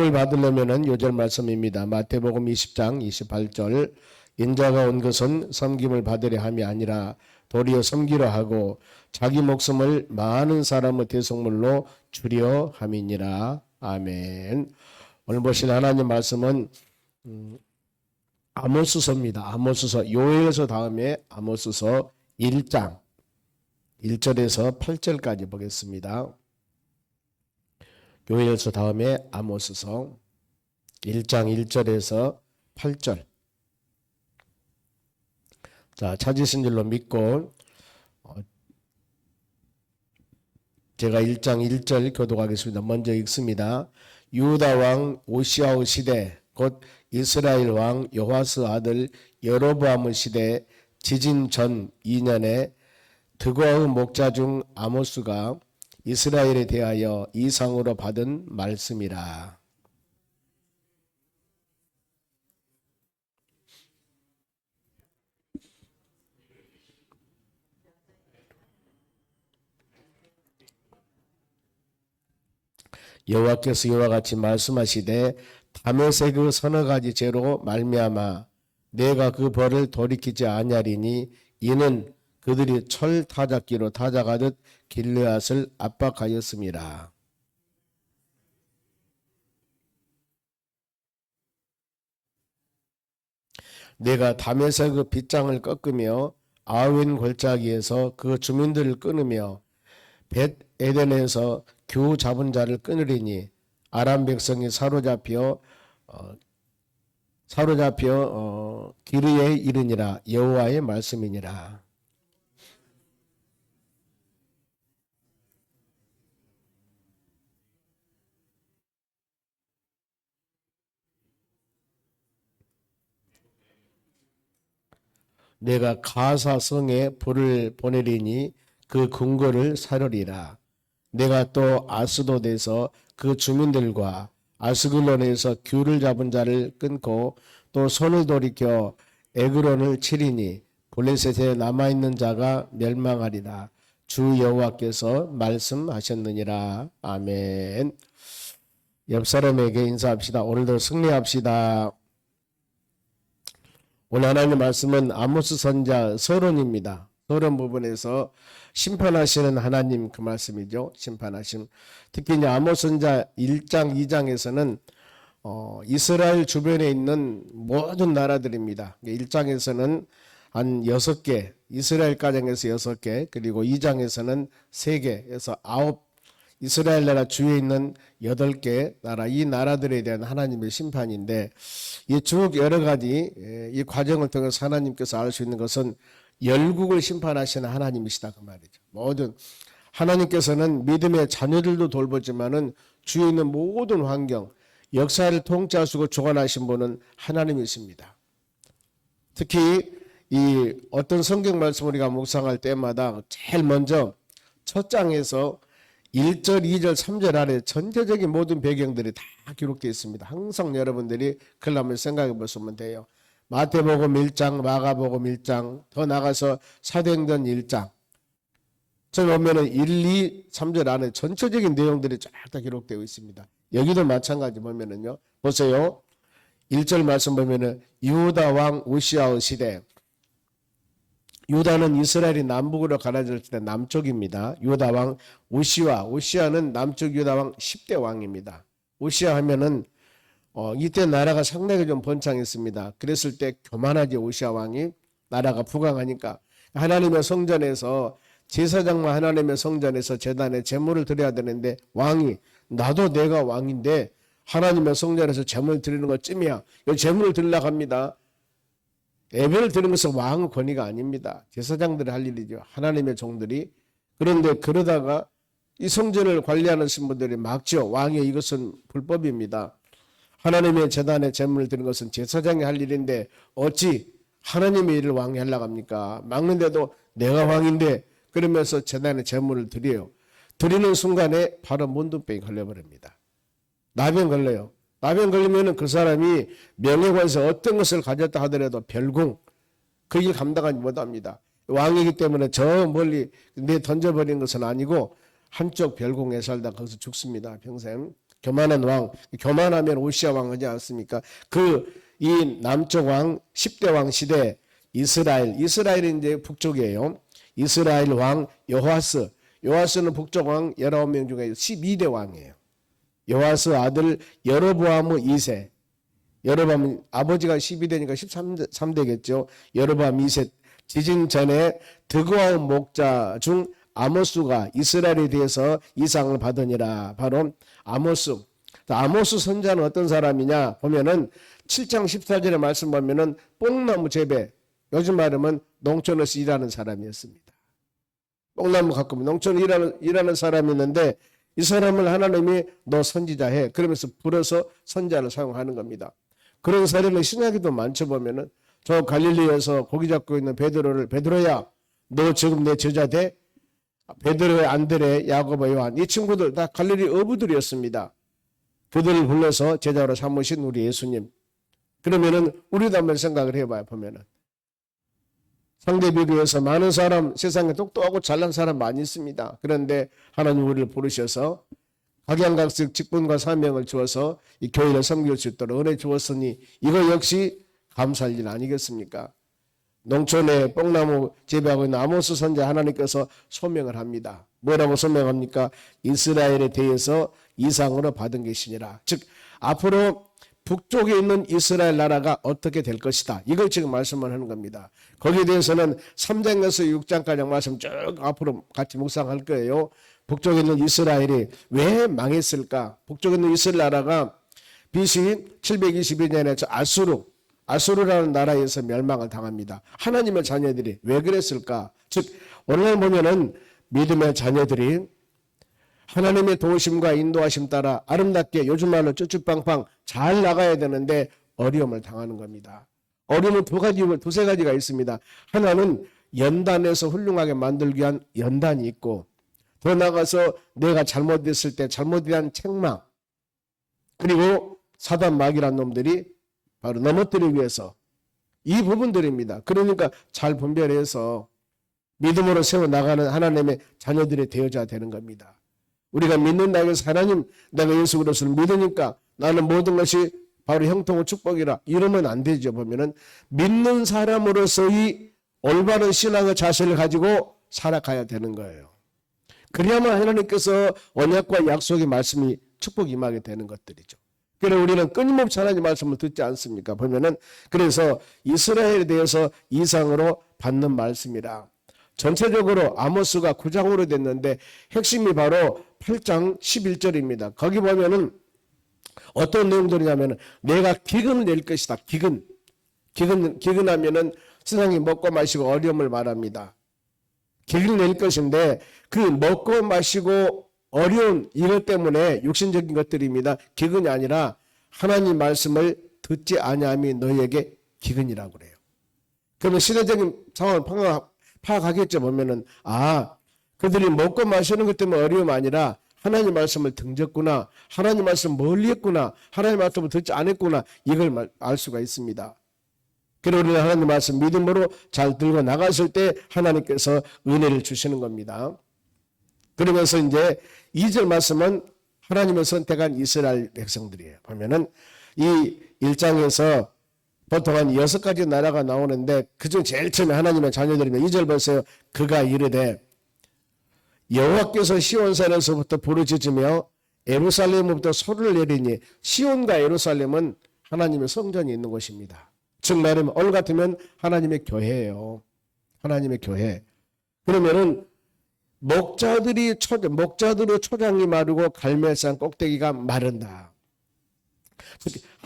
을 받으려면은 요절 말씀입니다. 마태복음 20장 28절 인자가 온 것은 섬김을 받으려 함이 아니라 도리어 섬기려 하고 자기 목숨을 많은 사람의 대속물로 주려 함이니라. 아멘. 오늘 보신 하나님 말씀은 아모스서입니다. 아모스서 요엘서 다음에 아모스서 1장 1절에서 8절까지 보겠습니다. 요엘서 다음에 아모스서 1장 1절에서 8절. 자, 찾으신 줄로 믿고 제가 1장 1절 교독하겠습니다. 먼저 읽습니다. 유다 왕 오시아의 시대 곧 이스라엘 왕 여호와스 아들 여로보암의 시대 지진 전 2년에 드고아의 목자 중 아모스가 이스라엘에 대하여 이상으로 받은 말씀이라. 여호와께서 이와 같이 말씀하시되 다메섹의 서너 가지 죄로 말미암아 내가 그 벌을 돌이키지 아니하리니 이는 그들이 철 타작기로 타작하듯 길르앗을 압박하였음이라. 내가 다메섹의 빗장을 꺾으며 아웬 골짜기에서 그 주민들을 끊으며 벳 에덴에서 규 잡은 자를 끊으리니 아람 백성이 사로잡혀 기르에 이르니라. 여호와의 말씀이니라. 내가 가사성에 불을 보내리니 그 궁궐을 사르리라. 내가 또 아스돗에서 그 주민들과 아스글론에서 규를 잡은 자를 끊고 또 손을 돌이켜 에그론을 치리니 블레셋에 남아있는 자가 멸망하리라. 주 여호와께서 말씀하셨느니라. 아멘. 옆 사람에게 인사합시다. 오늘도 승리합시다. 오늘 하나님의 말씀은 아모스 선자 서론입니다. 서론 부분에서 심판하시는 하나님 그 말씀이죠. 심판하심. 특히 이제 아모스 선자 1장 2장에서는 이스라엘 주변에 있는 모든 나라들입니다. 1장에서는 한 6개, 이스라엘 가정에서 6개, 그리고 2장에서는 3개에서 9, 이스라엘 나라 주위에 있는 8개 나라, 이 나라들에 대한 하나님의 심판인데, 이 쭉 여러 가지 이 과정을 통해서 하나님께서 알 수 있는 것은 열국을 심판하시는 하나님이시다 그 말이죠. 모든 하나님께서는 믿음의 자녀들도 돌보지만은 주위에 있는 모든 환경, 역사를 통치하시고 주관하신 분은 하나님이십니다. 특히 이 어떤 성경 말씀 우리가 묵상할 때마다 제일 먼저 첫 장에서 1절, 2절, 3절 아래 전체적인 모든 배경들이 다 기록되어 있습니다. 항상 여러분들이 그걸 한번 생각해 보시면 돼요. 마태복음 1장, 마가복음 1장, 더 나가서 사도행전 1장. 저기 보면은 1, 2, 3절 안에 전체적인 내용들이 쫙 다 기록되어 있습니다. 여기도 마찬가지 보면은요. 보세요. 1절 말씀 보면은 유다 왕 오시아의 시대. 유다는 이스라엘이 남북으로 갈라질 때 남쪽입니다. 유다 왕 오시아는 남쪽 유다 왕 10대 왕입니다. 오시아 하면은 이때 나라가 상당히 좀 번창했습니다. 그랬을 때 교만하지 오시아 왕이 나라가 부강하니까 하나님의 성전에서 제사장만 하나님의 성전에서 제단에 제물을 드려야 되는데 왕이 나도 내가 왕인데 하나님의 성전에서 제물 드리는 것 쯤이야. 이 제물을 드리려고 합니다. 예배를 드리는 것은 왕의 권위가 아닙니다. 제사장들이 할 일이죠. 하나님의 종들이. 그런데 그러다가 이 성전을 관리하는 신부들이 막죠. 왕의 이것은 불법입니다. 하나님의 제단에 제물을 드리는 것은 제사장이 할 일인데 어찌 하나님의 일을 왕이 하려고 합니까? 막는데도 내가 왕인데 그러면서 제단에 제물을 드려요. 드리는 순간에 바로 문둥병이 걸려버립니다. 나병 걸려요. 나병 걸리면 그 사람이 명예관에서 어떤 것을 가졌다 하더라도 별궁 그 일 감당하지 못합니다. 왕이기 때문에 저 멀리 내 던져버린 것은 아니고 한쪽 별궁에 살다 거기서 죽습니다. 평생. 교만한 왕, 교만하면 오시아 왕 하지 않습니까? 이 남쪽 왕 10대 왕 시대 이스라엘이 이제 북쪽이에요. 이스라엘 왕 여호아스는 북쪽 왕 19명 중에 12대 왕이에요. 여호아스 아들 여로보암 2세. 여로보암 아버지가 12대니까 13대겠죠. 여로보암 2세. 지진 전에 드고아온 목자 중 아모스가 이스라엘에 대해서 이상을 받으니라. 바로 아모스 선자는 어떤 사람이냐 보면은 7장 14절의 말씀 보면은 뽕나무 재배, 요즘 말하면 농촌에서 일하는 사람이었습니다. 뽕나무 갖고 농촌에 일하는 사람이 있는데 이 사람을 하나님이 너 선지자 해 그러면서 불어서 선자를 사용하는 겁니다. 그런 사례는 신약에도 많죠. 보면은 저 갈릴리에서 고기 잡고 있는 베드로야 너 지금 내 제자 돼? 베드로, 안드레, 야고보, 요한 이 친구들 다 갈릴리 어부들이었습니다. 그들을 불러서 제자로 삼으신 우리 예수님. 그러면은 우리도 한번 생각을 해봐요. 보면은 상대 비교해서 많은 사람, 세상에 똑똑하고 잘난 사람 많이 있습니다. 그런데 하나님 우리를 부르셔서 각양각색 직분과 사명을 주어서 이 교회를 섬길 수 있도록 은혜 주었으니 이거 역시 감사할 일 아니겠습니까? 농촌에 뽕나무 재배하고 있는 아모스 선자 하나님께서 소명을 합니다. 뭐라고 소명합니까? 이스라엘에 대해서 이상으로 받은 것이니라. 즉 앞으로 북쪽에 있는 이스라엘 나라가 어떻게 될 것이다. 이걸 지금 말씀을 하는 겁니다. 거기에 대해서는 3장에서 6장까지 말씀 쭉 앞으로 같이 묵상할 거예요. 북쪽에 있는 이스라엘이 왜 망했을까? 북쪽에 있는 이스라엘 나라가 BC 722년에 아수르라는 나라에서 멸망을 당합니다. 하나님의 자녀들이 왜 그랬을까? 즉 오늘 보면은 믿음의 자녀들이 하나님의 도우심과 인도하심 따라 아름답게 요즘 말로 쭈쭈빵빵 잘 나가야 되는데 어려움을 당하는 겁니다. 어려움은 두세 가지가 있습니다. 하나는 연단에서 훌륭하게 만들기 위한 연단이 있고 더 나아가서 내가 잘못했을 때 잘못에 대한 책망 그리고 사단 마귀란 놈들이 바로 넘어뜨리기 위해서 이 부분들입니다. 그러니까 잘 분별해서 믿음으로 세워나가는 하나님의 자녀들이 되어져야 되는 겁니다. 우리가 믿는다고 해서 하나님 내가 예수 그리스도를 믿으니까 나는 모든 것이 바로 형통의 축복이라 이러면 안 되죠. 보면은 믿는 사람으로서의 올바른 신앙의 자세를 가지고 살아가야 되는 거예요. 그래야만 하나님께서 언약과 약속의 말씀이 축복이 임하게 되는 것들이죠. 그래서 우리는 끊임없이 하나님 말씀을 듣지 않습니까? 보면은 그래서 이스라엘에 대해서 이상으로 받는 말씀이라. 전체적으로 아모스가 9장으로 됐는데 핵심이 바로 8장 11절입니다. 거기 보면은 어떤 내용들이냐면 내가 기근을 낼 것이다. 기근하면은 세상이 먹고 마시고 어려움을 말합니다. 기근을 낼 것인데 그 먹고 마시고 어려운 이것 때문에 육신적인 것들입니다. 기근이 아니라 하나님 말씀을 듣지 아니함이 너희에게 기근이라고 그래요. 그러면 시대적인 상황을 파악하겠죠. 보면은 그들이 먹고 마시는 것 때문에 어려움이 아니라 하나님 말씀을 등졌구나. 하나님 말씀 멀리 했구나. 하나님 말씀을 듣지 않았구나. 이걸 알 수가 있습니다. 그리고 우리는 하나님 말씀 믿음으로 잘 들고 나갔을 때 하나님께서 은혜를 주시는 겁니다. 그러면서 이제 2절 말씀은 하나님을 선택한 이스라엘 백성들이에요. 보면은 이 1장에서 보통 한 6가지 나라가 나오는데 그중 제일 처음에 하나님의 자녀들이면 2절 보세요. 그가 이르되 여호와께서 시온산에서부터 부르짖으며 예루살렘으로부터 소리를 내리니 시온과 예루살렘은 하나님의 성전이 있는 곳입니다. 즉 말하면 오늘 같으면 하나님의 교회예요. 하나님의 교회. 그러면은 목자들의 초장이 마르고 갈멜산 꼭대기가 마른다.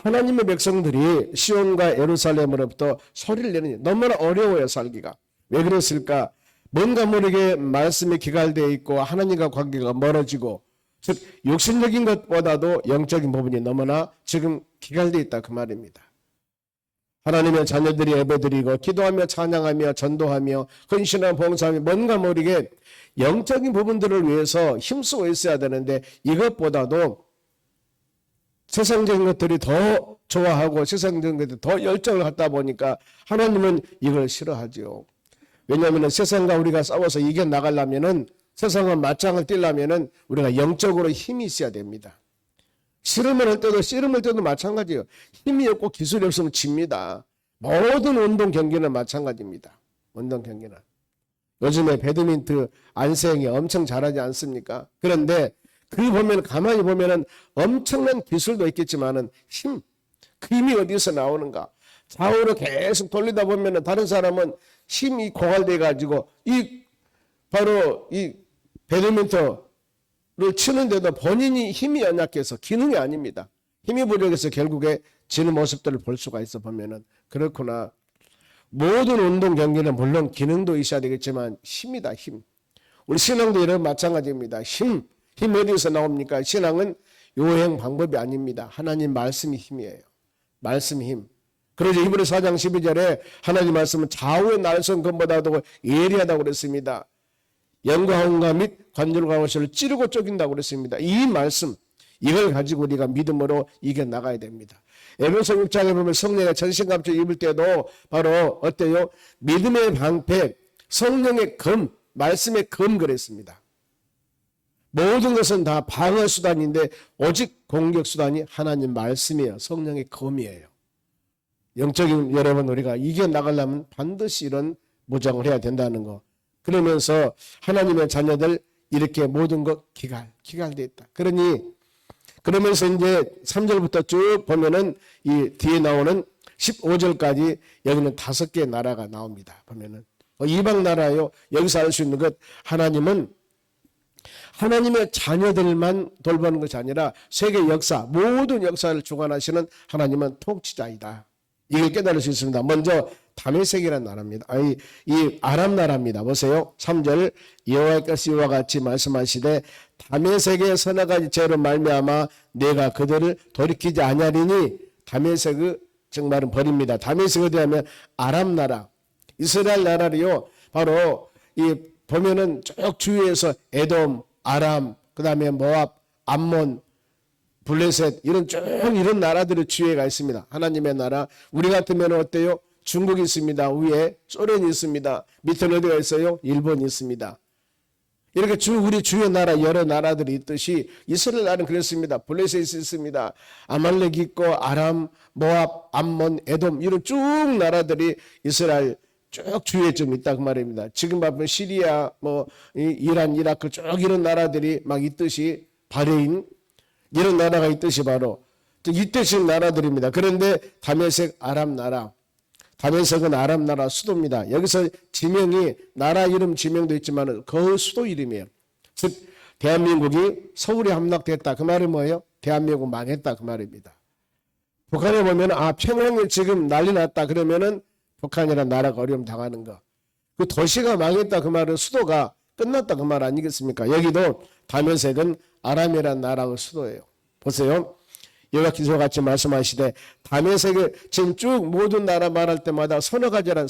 하나님의 백성들이 시온과 예루살렘으로부터 소리를 내느니 너무나 어려워요. 살기가. 왜 그랬을까? 뭔가 모르게 말씀이 기갈되어 있고 하나님과 관계가 멀어지고 즉 육신적인 것보다도 영적인 부분이 너무나 지금 기갈되어 있다 그 말입니다. 하나님의 자녀들이 예배드리고 기도하며 찬양하며 전도하며 헌신하며 봉사하며 뭔가 모르게 영적인 부분들을 위해서 힘쓰고 있어야 되는데 이것보다도 세상적인 것들이 더 좋아하고 세상적인 것들이 더 열정을 갖다 보니까 하나님은 이걸 싫어하죠. 왜냐하면 세상과 우리가 싸워서 이겨나가려면은 세상과 맞짱을 뛰려면은 우리가 영적으로 힘이 있어야 됩니다. 씨름을 할 때도 씨름할 때도 마찬가지예요. 힘이 없고 기술이 없으면 집니다. 모든 운동 경기는 마찬가지입니다. 운동 경기는. 요즘에 배드민턴 안세영이 엄청 잘하지 않습니까? 그런데 그 보면 가만히 보면은 엄청난 기술도 있겠지만은 그 힘이 어디서 나오는가? 좌우로 계속 돌리다 보면은 다른 사람은 힘이 고갈돼 가지고 바로 이 배드민턴을 치는데도 본인이 힘이 연약해서 기능이 아닙니다. 힘이 부족해서 결국에 지는 모습들을 볼 수가 있어 보면은 그렇구나. 모든 운동 경기는 물론 기능도 있어야 되겠지만 힘이다, 힘. 우리 신앙도 이런 마찬가지입니다. 힘 어디서 나옵니까? 신앙은 요행 방법이 아닙니다. 하나님 말씀이 힘이에요. 말씀 힘. 그러죠. 히브리 4장 12절에 하나님 말씀은 좌우의 날선 검보다도 예리하다고 그랬습니다. 영광과 및 관절과 것을 찌르고 쪼긴다고 그랬습니다. 이 말씀, 이걸 가지고 우리가 믿음으로 이겨나가야 됩니다. 에베소 6장에 보면 성령의 전신갑주 입을 때도 바로 어때요? 믿음의 방패, 성령의 검, 말씀의 검 그랬습니다. 모든 것은 다 방어 수단인데 오직 공격 수단이 하나님 말씀이에요. 성령의 검이에요. 영적인 여러분, 우리가 이겨나가려면 반드시 이런 무장을 해야 된다는 거. 그러면서 하나님의 자녀들 이렇게 모든 것 기갈되어 있다. 그러면서 이제 3절부터 쭉 보면은 이 뒤에 나오는 15절까지 여기는 5개의 나라가 나옵니다. 보면은 이방 나라요. 여기서 알 수 있는 것, 하나님은 하나님의 자녀들만 돌보는 것이 아니라 세계 역사, 모든 역사를 주관하시는 하나님은 통치자이다. 이걸 깨달을 수 있습니다. 먼저 다메섹이라는 나라입니다. 이 아람 나라입니다. 보세요. 3절 여호와께서 이와 같이 말씀하시되 다메섹의 서너 가지 죄로 말미암아 내가 그들을 돌이키지 아니하리니. 다메섹의 정말은 버립니다. 다메섹 어디하면 아람 나라, 이스라엘 나라리요. 바로 이 보면은 쭉 주위에서 에돔, 아람, 그 다음에 모압, 암몬, 블레셋 이런 나라들의 주위에가 있습니다. 하나님의 나라. 우리 같으면 어때요? 중국이 있습니다. 위에 소련이 있습니다. 밑에는 어디가 있어요? 일본이 있습니다. 이렇게 우리 주요 나라 여러 나라들이 있듯이 이스라엘 나라는 그렇습니다. 블레셋이 있습니다. 아말렉이 있고 아람, 모압, 암몬, 에돔 이런 쭉 나라들이 이스라엘 쭉 주위에 좀 있다 그 말입니다. 지금 보면 시리아, 이란, 이라크 쭉 이런 나라들이 막 있듯이 바레인 이런 나라가 있듯이 바로 이뜻인 나라들입니다. 그런데 다메섹 아람 나라, 다메섹은 아람 나라 수도입니다. 여기서 지명이 나라 이름 지명도 있지만 그 수도 이름이에요. 즉 대한민국이 서울에 함락됐다 그 말은 뭐예요? 대한민국 망했다 그 말입니다. 북한에 보면 평양에 지금 난리 났다 그러면은 북한이라는 나라가 어려움 당하는 거. 그 도시가 망했다 그 말은 수도가 끝났다 그 말 아니겠습니까? 여기도 다메섹은 아람이라는 나라의 수도예요. 보세요. 여호와께서 같이 말씀하시되 다메섹에 지금 쭉 모든 나라 말할 때마다 서너 가지는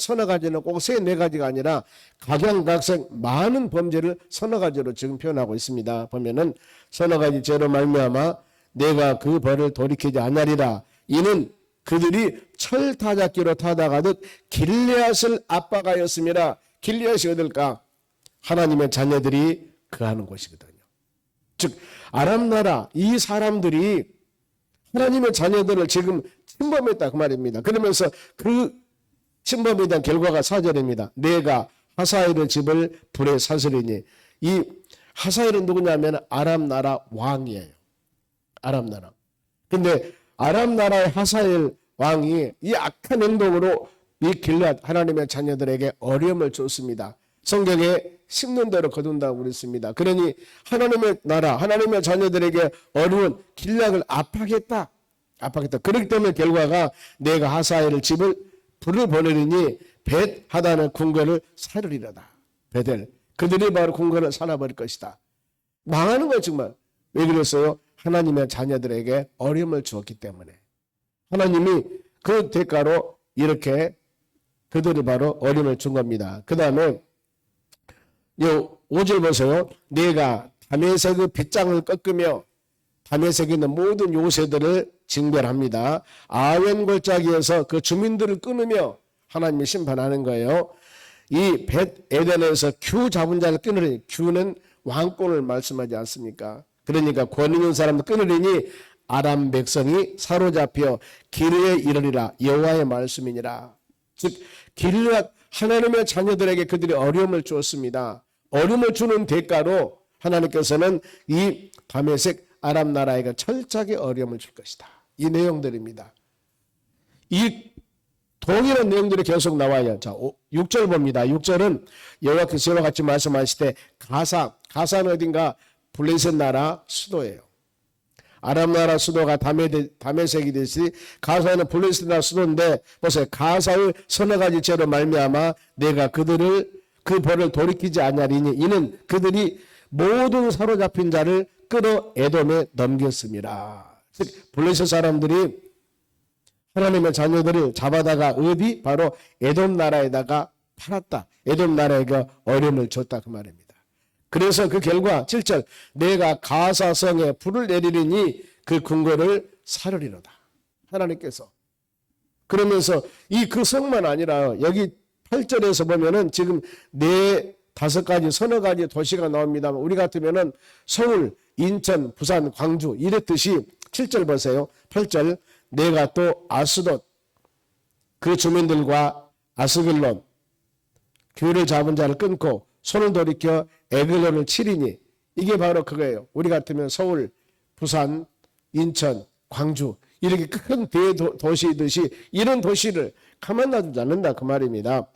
꼭 3-4가지가 아니라 각양각색 많은 범죄를 서너 가지로 지금 표현하고 있습니다. 보면은 서너 가지 죄로 말미암아 내가 그 벌을 돌이키지 아니하리라. 이는 그들이 철타작기로 타다가듯 길르앗을 압박하였음이라. 길르앗이 어딜까? 하나님의 자녀들이 거하는 곳이거든요. 즉 아람 나라 이 사람들이 하나님의 자녀들을 지금 침범했다 그 말입니다. 그러면서 그 침범에 대한 결과가 4절입니다. 내가 하사엘의 집을 불에 사스리니. 이 하사엘은 누구냐면 아람 나라 왕이에요. 아람 나라. 근데 아람 나라의 하사엘 왕이 이 악한 행동으로 이 길앗 하나님의 자녀들에게 어려움을 줬습니다. 성경에 심는 대로 거둔다고 그랬습니다. 그러니 하나님의 나라, 하나님의 자녀들에게 어려운 길앗을 압박했다. 그렇기 때문에 결과가 내가 하사엘의 집을 불을 보내리니 벳 하단의 궁궐을 사르리라다. 베델. 그들이 바로 궁궐을 살아버릴 것이다. 망하는 거예요 정말. 왜 그랬어요? 하나님의 자녀들에게 어려움을 주었기 때문에. 하나님이 그 대가로 이렇게 그들이 바로 어려움을 준 겁니다. 그 다음에 5절 보세요. 내가 다메섹의 빗장을 꺾으며 다메섹에 있는 모든 요새들을 징벌합니다. 아웬 골짜기에서 그 주민들을 끊으며 하나님이 심판하는 거예요. 이 벳 에덴에서 규 잡은 자를 끊으리니, 규는 왕권을 말씀하지 않습니까? 그러니까 권 있는 사람을 끊으리니 아람 백성이 사로잡혀 기르에 이르리라. 여호와의 말씀이니라. 즉 길르앗 하나님의 자녀들에게 그들이 어려움을 주었습니다. 어려움을 주는 대가로 하나님께서는 이 다메섹 아람 나라에게 철저하게 어려움을 줄 것이다. 이 내용들입니다. 이 동일한 내용들이 계속 나와요. 자, 6절 봅니다. 6절은 여호와께서 이와 같이 말씀하시되 가사는 어딘가 블레셋 나라 수도예요. 아람 나라 수도가 다메섹이 되시 가사는 블레셋 나라 수도인데 보세요. 가사의 서너 가지 죄로 말미암아 내가 그들을 그 벌을 돌이키지 아니하리니 이는 그들이 모든 사로잡힌 자를 끌어 에돔에 넘겼습니다. 즉 블레셋 사람들이 하나님의 자녀들을 잡아다가 어디? 바로 에돔 나라에다가 팔았다. 에돔 나라에게 어려움을 줬다 그 말입니다. 그래서 그 결과 7절 내가 가사성에 불을 내리리니 그 궁궐을 사르리로다. 하나님께서 그러면서 이 그 성만 아니라 여기 8절에서 보면은 지금 5가지 서너 가지 도시가 나옵니다만 우리 같으면은 서울, 인천, 부산, 광주 이랬듯이 7절 보세요. 8절 내가 또 아스돗 그 주민들과 아스글론 교회를 잡은 자를 끊고 손을 돌이켜 에글론을 치리니 이게 바로 그거예요. 우리 같으면 서울, 부산, 인천, 광주 이렇게 큰 대도시듯이 이런 도시를 가만 놔두지 않는다 그 말입니다.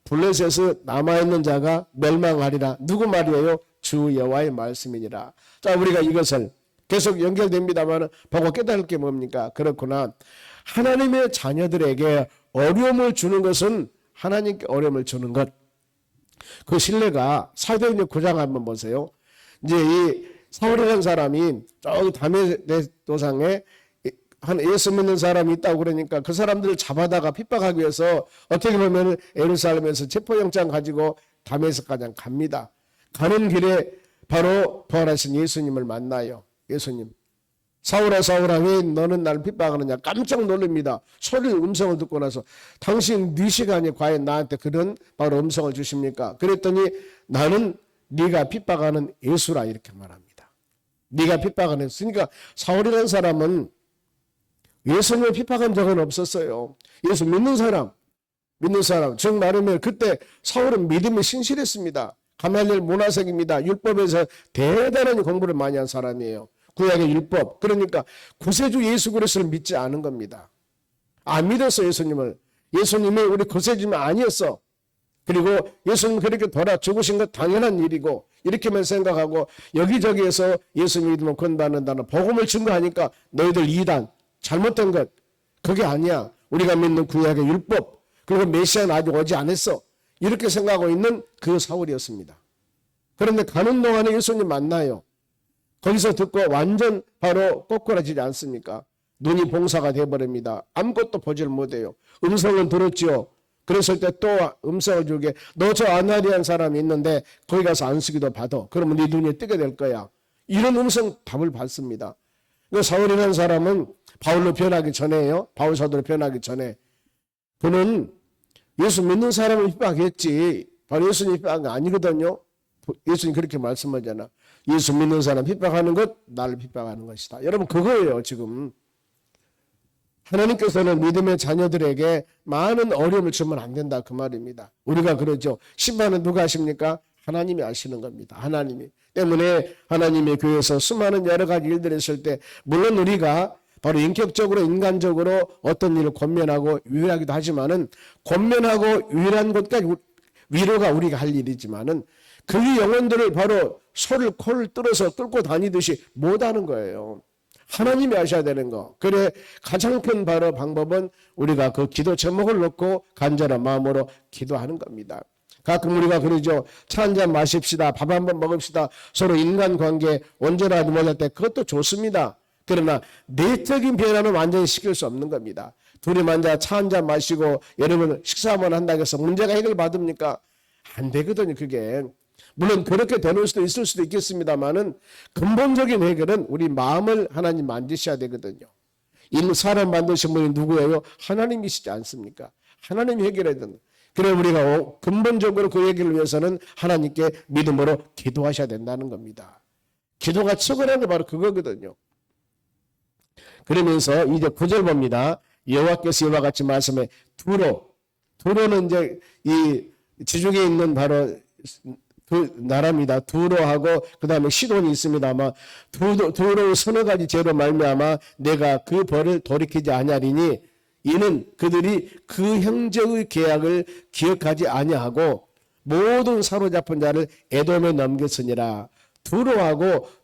블레셋에 남아있는 자가 멸망하리라. 누구 말이에요? 주 여호와의 말씀이니라. 자, 우리가 이것을 계속 연결됩니다만 보고 깨달을 게 뭡니까? 그렇구나. 하나님의 자녀들에게 어려움을 주는 것은 하나님께 어려움을 주는 것. 그 신뢰가 사도행전 9장 한번 보세요. 이제 이 사울이라는 사람이 저기 다메섹도상에 한 예수 믿는 사람이 있다고 그러니까 그 사람들을 잡아다가 핍박하기 위해서 어떻게 보면 예루살렘에서 체포영장 가지고 다메섹까지 갑니다. 가는 길에 바로 부활하신 예수님을 만나요. 예수님. 사울아 사울아 왜 너는 나를 핍박하느냐. 깜짝 놀랍니다. 소리 음성을 듣고 나서 당신 네 시간에 과연 나한테 그런 바로 음성을 주십니까? 그랬더니 나는 네가 핍박하는 예수라 이렇게 말합니다. 네가 핍박하는 그러니까 사울이라는 사람은 예수님을 핍박한 적은 없었어요. 예수 믿는 사람. 즉 말하면 그때 사울은 믿음이 신실했습니다. 가말리엘 문화생입니다. 율법에서 대단한 공부를 많이 한 사람이에요. 구약의 율법. 그러니까 구세주 예수 그리스도를 믿지 않은 겁니다. 안 믿었어 예수님을. 예수님이 우리 구세주는 아니었어. 그리고 예수님 그렇게 돌아 죽으신 것 당연한 일이고 이렇게만 생각하고 여기저기에서 예수 믿으면 건받는다는 복음을 증거하니까 너희들 이단 잘못된 것 그게 아니야. 우리가 믿는 구약의 율법 그리고 메시아는 아직 오지 않았어. 이렇게 생각하고 있는 그 사울이었습니다. 그런데 가는 동안에 예수님 만나요. 거기서 듣고 완전 바로 꼬꾸라지지 않습니까? 눈이 봉사가 돼버립니다. 아무것도 보지를 못해요. 음성은 들었지요. 그랬을 때 또 음성을 주게 너 저 아나리한 사람이 있는데 거기 가서 안수기도 받아. 그러면 네 눈이 뜨게 될 거야. 이런 음성 답을 받습니다. 그 사울이라는 사람은 바울로 변하기 전에요. 바울 사도로 변하기 전에 그는 예수 믿는 사람을 핍박했지 바로 예수님 핍박한 게 아니거든요. 예수님 그렇게 말씀하잖아. 예수 믿는 사람 핍박하는 것 나를 핍박하는 것이다. 여러분 그거예요. 지금 하나님께서는 믿음의 자녀들에게 많은 어려움을 주면 안 된다 그 말입니다. 우리가 그러죠. 심판은 누가 하십니까? 하나님이 하시는 겁니다. 하나님이. 때문에 하나님의 교회에서 수많은 여러 가지 일들을 했을 때 물론 우리가 바로 인격적으로 인간적으로 어떤 일을 권면하고 유일하기도 하지만은 권면하고 유일한 것까지 위로가 우리가 할 일이지만은 그 영혼들을 바로 소를 코를 뚫어서 뚫고 다니듯이 못하는 거예요. 하나님이 하셔야 되는 거. 그래 가장 큰 바로 방법은 우리가 그 기도 제목을 놓고 간절한 마음으로 기도하는 겁니다. 가끔 우리가 그러죠. 차 한잔 마십시다. 밥 한번 먹읍시다. 서로 인간관계 온전하지 못할 때 그것도 좋습니다. 그러나 내적인 변화는 완전히 시킬 수 없는 겁니다. 둘이 만자 차 한잔 마시고 여러분 식사 한번 한다고 해서 문제가 해결받습니까? 안 되거든요. 그게. 물론 그렇게 되는 수도 있을 수도 있겠습니다만은 근본적인 해결은 우리 마음을 하나님 만드셔야 되거든요. 이 사람 만드신 분이 누구예요? 하나님이시지 않습니까? 하나님이 해결해야 된다. 그래 우리가 근본적으로 그 얘기를 위해서는 하나님께 믿음으로 기도하셔야 된다는 겁니다. 기도가 최고라는 게 바로 그거거든요. 그러면서 이제 9절 봅니다. 여호와께서 이와 같이 말씀해 두로는 이제 이 지중해 있는 바로 두 나라입니다. 두로하고 그 다음에 시돈이 있습니다. 아마 두로 서너 가지 죄로 말미암아 내가 그 벌을 돌이키지 아니하리니 이는 그들이 그 형제의 계약을 기억하지 아니하고 모든 사로잡은 자를 에돔에 넘겼으니라.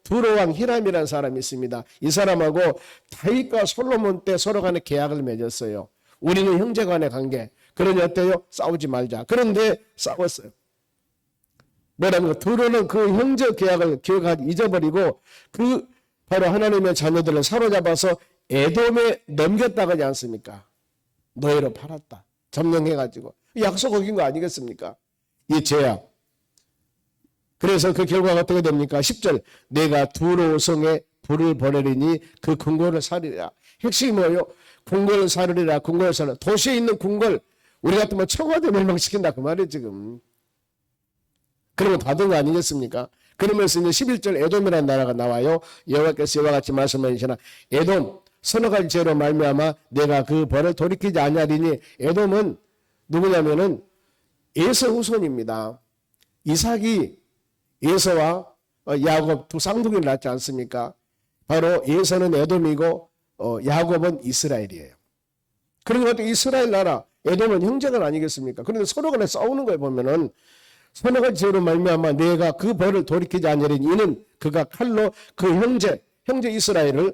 두로왕 히람이라는 사람이 있습니다. 이 사람하고 다윗과 솔로몬 때 서로 간에 계약을 맺었어요. 우리는 형제 간의 관계. 그러니 어때요? 싸우지 말자. 그런데 싸웠어요. 뭐라면 두로는 그 형제 계약을 기억하지 잊어버리고 그 바로 하나님의 자녀들을 사로잡아서 에돔에 넘겼다고 하지 않습니까? 노예로 팔았다. 점령해가지고 약속 어긴 거 아니겠습니까? 이 죄악. 그래서 그 결과가 어떻게 됩니까? 10절 내가 두로 성에 불을 보내리니 그 궁궐을 사르리라. 핵심이 뭐예요? 궁궐을 사르리라. 궁궐을 사르리라. 도시에 있는 궁궐 우리 같으면 청와대 멸망시킨다 그 말이에요 지금. 그러면 다 된 거 아니겠습니까? 그러면서 이제 11절 에돔이라는 나라가 나와요. 여호와께서 이와 같이 말씀하시나 에돔 서너 가지 죄로 말미암아 내가 그 벌을 돌이키지 아니하리니 에돔은 누구냐면은 에서 후손입니다. 이삭이 에서와 야곱 두 쌍둥이를 낳지 않습니까? 바로 에서는 에돔이고 야곱은 이스라엘이에요. 그러니까 이스라엘 나라 에돔은 형제가 아니겠습니까? 그런데 서로 간에 싸우는 거에 보면은 서너 가지 죄로 말미암아 내가 그 벌을 돌이키지 아니하리니 이는 그가 칼로 그 형제 이스라엘을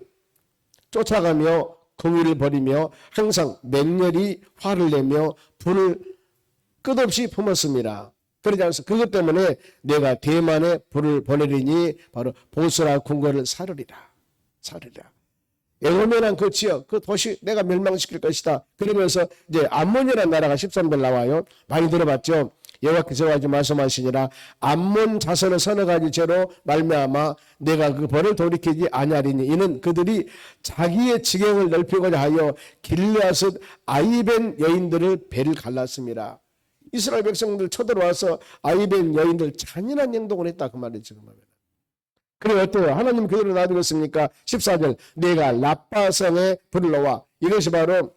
쫓아가며 공의를 벌이며 항상 맹렬히 화를 내며 불을 끝없이 품었습니다. 그러지 않습니까? 그것 때문에 내가 대만에 불을 보내리니 바로 보스라 궁궐을 사르리라. 에돔이란 그 지역, 그 도시 내가 멸망시킬 것이다. 그러면서 이제 암몬이라는 나라가 13절 나와요. 많이 들어봤죠? 여호와께서 가지고 말씀하시니라 암몬 자손의 서너 가지 죄로 말미암아 내가 그 벌을 돌이키지 아니하리니 이는 그들이 자기의 지경을 넓히고자 하여 길르앗 아이벤 여인들을 배를 갈랐습니다. 이스라엘 백성들 쳐들어와서 아이벤 여인들 잔인한 행동을 했다 그 말이죠. 그래 어때요? 하나님 그대로 놔두겠습니까? 14절 내가 라빠성에 불을 놓아 이것이 바로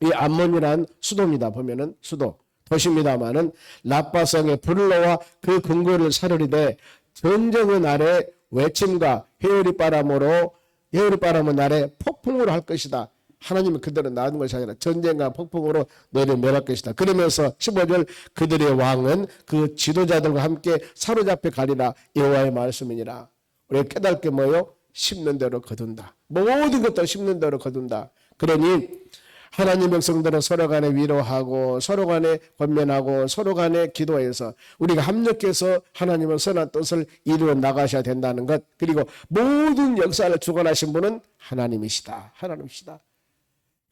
이 암몬이란 수도입니다. 보면은 수도 도시입니다마는 라빠성에 불을 놓아 그 궁궐을 사르리되 전쟁의 날에 외침과 회오리 바람은 날에 폭풍으로 할 것이다. 하나님은 그대로 놔둔 것이 아니라 전쟁과 폭풍으로 너를 멸할 것이다. 그러면서 15절 그들의 왕은 그 지도자들과 함께 사로잡혀 가리라. 여호와의 말씀이니라. 우리가 깨달을 게 뭐예요? 심는 대로 거둔다. 모든 것도 심는 대로 거둔다. 그러니 하나님 백성들은 서로 간에 위로하고 서로 간에 권면하고 서로 간에 기도해서 우리가 합력해서 하나님의 선한 뜻을 이루어 나가셔야 된다는 것. 그리고 모든 역사를 주관하신 분은 하나님이시다.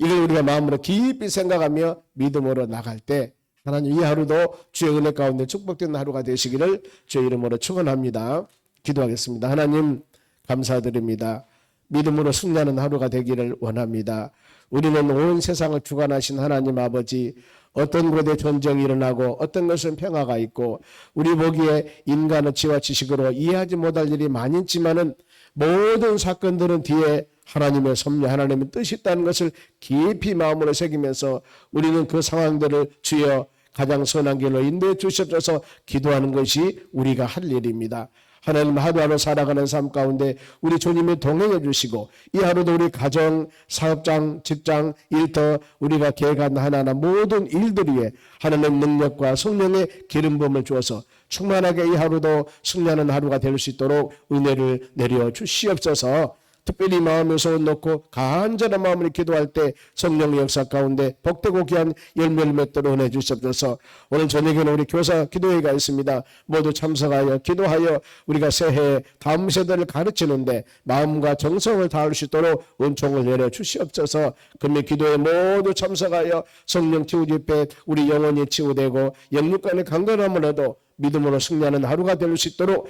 이걸 우리가 마음으로 깊이 생각하며 믿음으로 나갈 때 하나님 이 하루도 주의 은혜 가운데 축복된 하루가 되시기를 주의 이름으로 축원합니다. 기도하겠습니다. 하나님 감사드립니다. 믿음으로 승리하는 하루가 되기를 원합니다. 우리는 온 세상을 주관하신 하나님 아버지 어떤 곳에 전쟁이 일어나고 어떤 것은 평화가 있고 우리 보기에 인간의 지와 지식으로 이해하지 못할 일이 많이 있지만은 모든 사건들은 뒤에 하나님의 섭리, 하나님의 뜻이 있다는 것을 깊이 마음으로 새기면서 우리는 그 상황들을 주여 가장 선한 길로 인도해 주시옵소서 기도하는 것이 우리가 할 일입니다. 하나님 하루하루 살아가는 삶 가운데 우리 주님이 동행해 주시고 이 하루도 우리 가정, 사업장, 직장, 일터 우리가 계획한 하나하나 모든 일들 위에 하나님의 능력과 성령의 기름 부음을 주어서 충만하게 이 하루도 승리하는 하루가 될 수 있도록 은혜를 내려 주시옵소서. 특별히 마음에 소원 놓고 간절한 마음으로 기도할 때 성령의 역사 가운데 복되고 귀한 열매를 맺도록 은혜 주시옵소서. 오늘 저녁에는 우리 교사 기도회가 있습니다. 모두 참석하여 기도하여 우리가 새해 다음 세대를 가르치는데 마음과 정성을 다할 수 있도록 은총을 내려 주시옵소서. 금요 기도에 모두 참석하여 성령 치유집회 우리 영혼이 치유되고 영육간의 강건함을 얻어 믿음으로 승리하는 하루가 될 수 있도록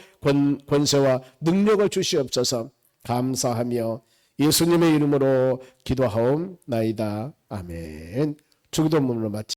권세와 능력을 주시옵소서. 감사하며 예수님의 이름으로 기도하옵나이다. 아멘. 주기도문으로 마치